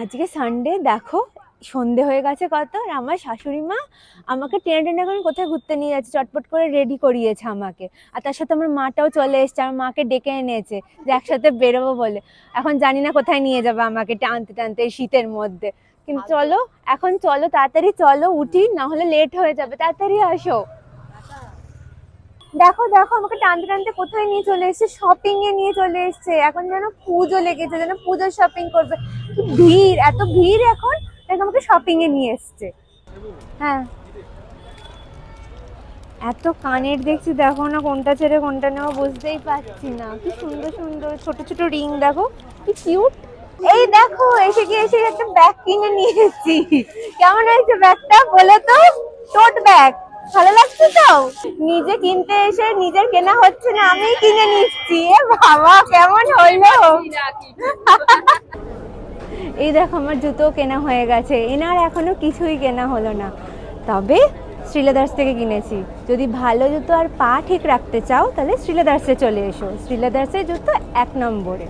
আজকে সানডে, দেখো সন্ধে হয়ে গেছে কত, আর আমার শাশুড়ি মা আমাকে টেনে টেনে করে কোথায় ঘুরতে নিয়ে যাচ্ছে, চটপট করে রেডি করিয়েছে আমাকে। আর তার সাথে আমার মাটাও চলে এসেছে, আমার মাকে ডেকে এনেছে যে একসাথে বেরোবো বলে। এখন জানি না কোথায় নিয়ে যাবে আমাকে টানতে টানতে এই শীতের মধ্যে। কিন্তু চলো, এখন চলো তাড়াতাড়ি চলো, উঠি, না হলে লেট হয়ে যাবে, তাড়াতাড়ি আসো। দেখো দেখো আমাকে টানতে টানতে কোথায় নিয়ে চলে এসেছে, শপিং এ নিয়ে চলে এসেছে। এখন যেন পুজো লেগেছে, যেন পুজোর শপিং করবে। কি ভিড়, এত ভিড় এখন, তাই আমাকে শপিং এ নিয়ে এসেছে। হ্যাঁ, এত কানের দেখছি, দেখো না কোনটা ছেড়ে কোনটা নেওয়া বুঝতেই পারছি না। কি সুন্দর সুন্দর ছোট ছোট রিং, দেখো কি কিউট। এই দেখো এসে একটা ব্যাগ কিনে নিয়ে এসেছি। কেমন হয়েছে ব্যাগটা বলো তো? টোট ব্যাগ, ভালো লাগছে তো? নিজে কিনতে এসে নিজের কেনা হচ্ছে না, আমিই কিনে নিচ্ছি। এ বাবা, কেমন হলো! এই দেখো আমার জুতো কেনা হয়ে গেছে, এনার এখনো কিছুই কেনা হলো না। তবে শ্রীলেদার্স থেকে কিনেছি। যদি ভালো জুতো আর পা ঠিক রাখতে চাও তাহলে শ্রীলেদার্সে চলে এসো, শ্রীলেদার্সের জুতো 1 নম্বরে।